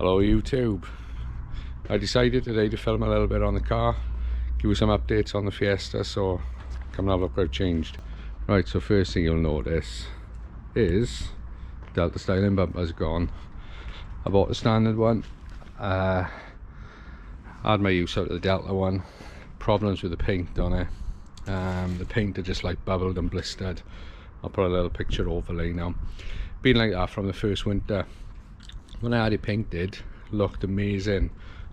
Hello YouTube. I decided today to film a little bit on the car, give you some updates on the Fiesta, so come and have a look what I've changed. Right, so first thing you'll notice is Delta styling bumper's gone. I bought the standard one, had my use out of the Delta one. Problems with the paint on it. The paint had just like bubbled and blistered. I'll put a little picture overlay now. Been like that from the first winter. When I had it painted, looked amazing,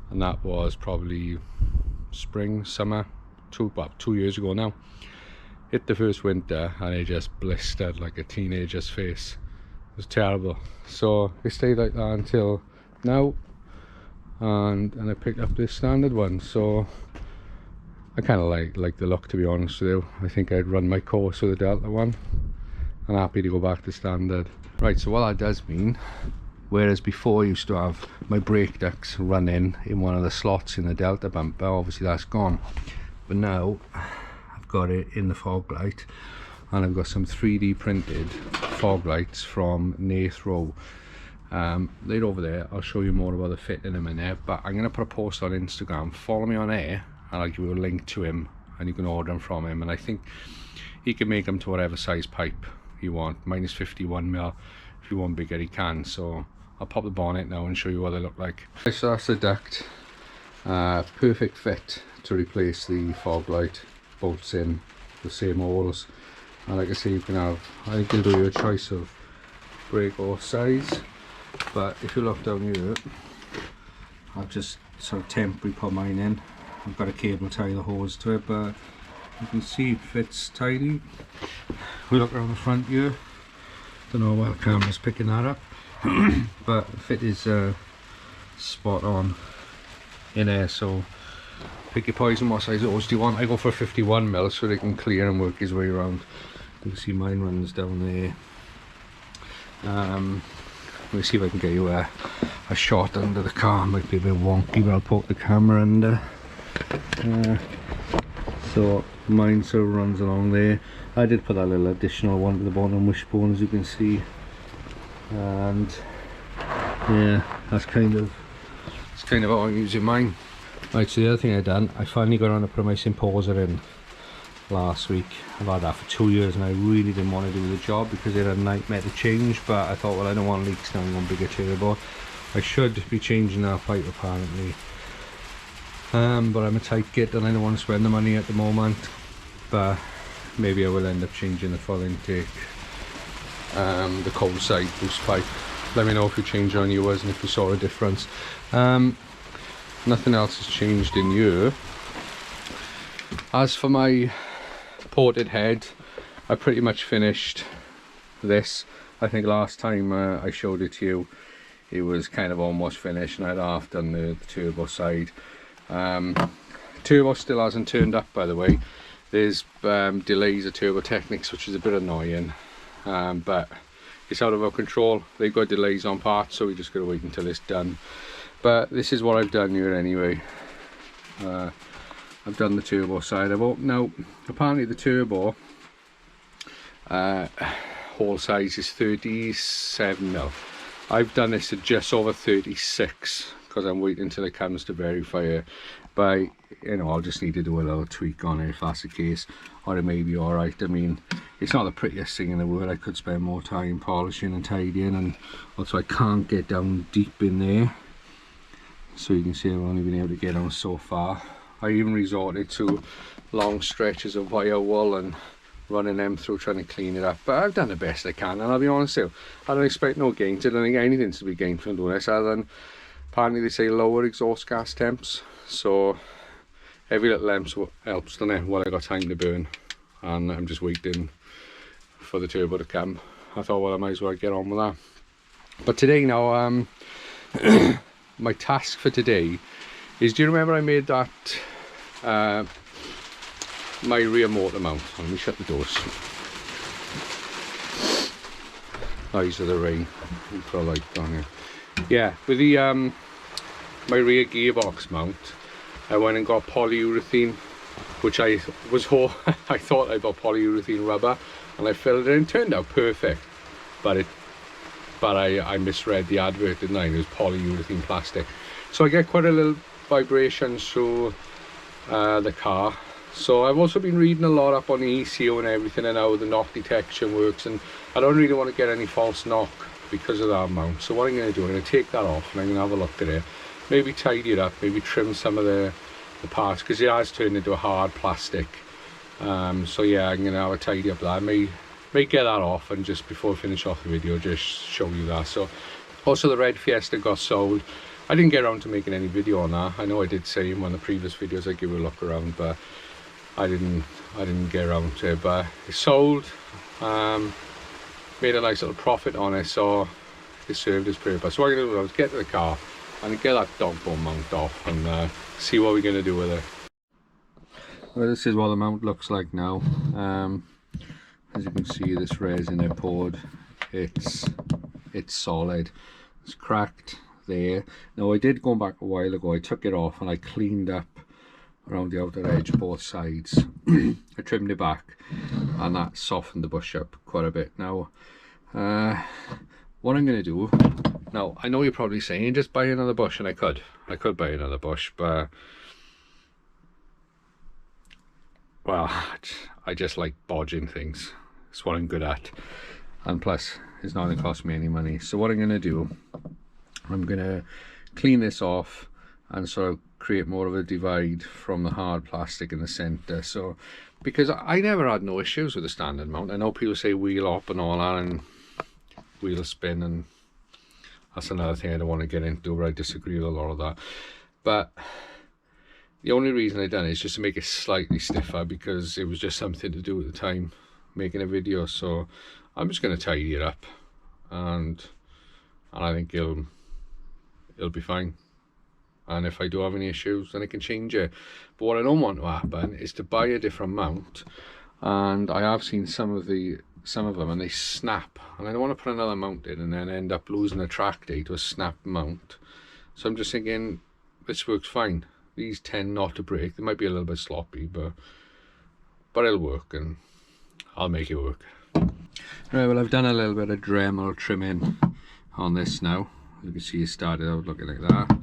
and that was probably spring, summer, 2 years ago now. Hit the first winter and it just blistered like a teenager's face. It was terrible. So it stayed like that until now, and I picked up this standard one. So I kind of like the look, to be honest with you. I think I'd run my course with the Delta one. I'm happy to go back to standard. Right, so what that does mean, whereas before I used to have my brake ducts running in one of the slots in the Delta bumper, obviously that's gone. But now I've got it in the fog light, and I've got some 3D printed fog lights from Meisterr. They're over there. I'll show you more about the fit in a minute, but I'm going to put a post on Instagram. Follow me on air and I'll give you a link to him and you can order them from him, and I think he can make them to whatever size pipe you want. Mine is 51mm. If you want bigger he can, so I'll pop the bonnet now and show you what they look like. So that's the duct. Perfect fit to replace the fog light. Bolts in the same holes, and like I say, you can have, I think you'll do your choice of brake or size. But if you look down here, I've just sort of temporarily put mine in. I've got a cable tie the hose to it, but you can see it fits tidy. We look around the front here, don't know why the camera's picking that up, but the fit is spot on in there. So pick your poison. What size hose do you want? I go for 51mm so they can clear and work his way around. You can see mine runs down there. Let me see if I can get you a shot under the car. Might be a bit wonky, but I'll poke the camera under. So mine sort of runs along there. I did put that little additional one to the bottom wishbone, as you can see, and yeah, that's kind of how I'm using mine. Right, so the other thing I done, I finally got on to put my Simposer in last week. I've had that for 2 years and I really didn't want to do the job because they're a nightmare to change, but I thought, well, I don't want leaks now, I'm going bigger turbo. I should be changing that pipe apparently, but I'm a tight git and I don't want to spend the money at the moment. But maybe I will end up changing the full intake, the cold side boost pipe. Let me know if you change on yours and if you saw a difference. Nothing else has changed in here. As for my ported head, I pretty much finished this. I think last time I showed it to you, it was kind of almost finished, and I'd half done the turbo side. Turbo still hasn't turned up, by the way. There's delays of Turbo Technics, which is a bit annoying, but it's out of our control. They've got delays on parts, so we just got to wait until it's done. But this is what I've done here anyway. I've done the turbo side. Now apparently the turbo hole size is 37mm. I've done this at just over 36 because I'm waiting until it comes to verify it. But you know, I'll just need to do a little tweak on it if that's the case, or it may be alright. I mean, it's not the prettiest thing in the world. I could spend more time polishing and tidying, and also I can't get down deep in there. So you can see I've only been able to get on so far. I even resorted to long stretches of wire wool and running them through trying to clean it up. But I've done the best I can, and I'll be honest with you, I don't expect no gains. I don't think anything's to be gained from doing this, other than apparently they say lower exhaust gas temps. So every little helps, doesn't it? Well, I got time to burn, and I'm just waiting for the turbo to come. I thought, well, I might as well get on with that. But today now, my task for today is, do you remember I made that my rear motor mount? Let me shut the doors. Eyes of the rain. Put a light on here. Yeah, with the my rear gearbox mount, I went and got polyurethane, which I thought I got polyurethane rubber, and I filled it in. It turned out perfect, but it but I misread the advert, didn't I? It was polyurethane plastic. So I get quite a little vibration through the car. So I've also been reading a lot up on the ECU and everything, and how the knock detection works, and I don't really want to get any false knock because of that mount. So what I'm going to do, I'm going to take that off and I'm going to have a look at it, maybe tidy it up, maybe trim some of the parts, because it has turned into a hard plastic. So yeah, I'm going to have a tidy up that. I may get that off, and just before I finish off the video, just show you that. So also the red Fiesta got sold. I didn't get around to making any video on that. I know I did say in one of the previous videos I'd give it a look around, but I didn't get around to it. But it's sold. Made a nice little profit on it, so it served its purpose. So what I'm going to do is get to the car and get that dog bone mount off, and see what we're going to do with it. Well, this is what the mount looks like now. As you can see, this resin I poured, it's solid. It's cracked there. Now I did go back a while ago, I took it off and I cleaned up around the outer edge, both sides. I trimmed it back, and that softened the bush up quite a bit. Now what I'm going to do now, I know you're probably saying just buy another bush, and I could buy another bush, but well, I just like bodging things. It's what I'm good at, and plus it's not going to cost me any money. So what I'm going to do, I'm going to clean this off and sort of create more of a divide from the hard plastic in the center. So because I never had no issues with the standard mount. I know people say wheel up and all that, and wheel spin, and that's another thing I don't want to get into, but I disagree with a lot of that. But the only reason I done it is just to make it slightly stiffer, because it was just something to do at the time, making a video. So I'm just going to tidy it up, and I think it'll be fine. And if I do have any issues, then I can change it. But what I don't want to happen is to buy a different mount, and I have seen some of them and they snap, and I don't want to put another mount in and then end up losing a track day to a snap mount. So I'm just thinking this works fine. These tend not to break. They might be a little bit sloppy, but it'll work, and I'll make it work. Right, well, I've done a little bit of Dremel trimming on this now. You can see it started out looking like that,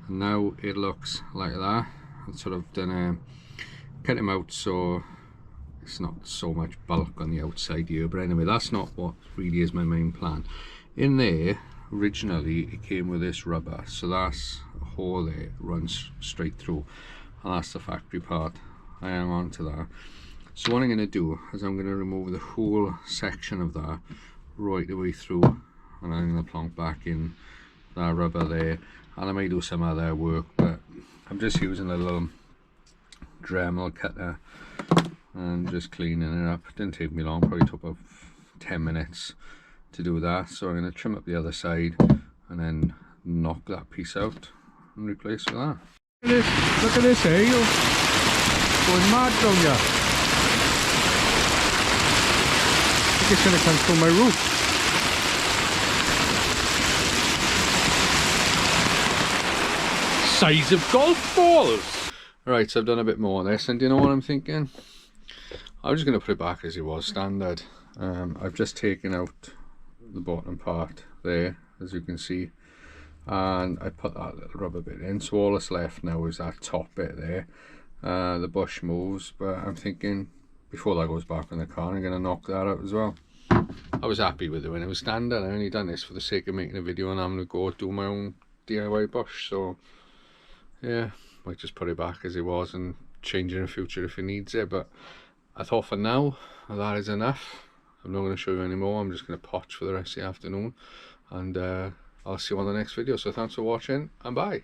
and now it looks like that. I've sort of done cut him out so it's not so much bulk on the outside here, but anyway, that's not what really is my main plan. In there originally it came with this rubber, so that's a hole there, it runs straight through, and that's the factory part. I hang on to that. So what I'm going to do is I'm going to remove the whole section of that right the way through, and I'm going to plonk back in that rubber there, and I may do some other work, but I'm just using a little Dremel cutter and just cleaning it up. It didn't take me long, probably took about 10 minutes to do that. So I'm going to trim up the other side and then knock that piece out and replace with that. Look at this hail going mad down here. I think it's going to come through my roof. Size of golf balls. Right, so I've done a bit more of this, and do you know what I'm thinking? I'm just going to put it back as it was, standard. I've just taken out the bottom part there, as you can see, and I put that little rubber bit in, so all that's left now is that top bit there. The bush moves, but I'm thinking before that goes back in the car, I'm going to knock that out as well. I was happy with it when it was standard. I only done this for the sake of making a video, and I'm going to go do my own DIY bush, so yeah, might just put it back as it was and change it in the future if it needs it. But I thought for now that is enough. I'm not going to show you anymore. I'm just going to potch for the rest of the afternoon, and I'll see you on the next video. So thanks for watching, and bye.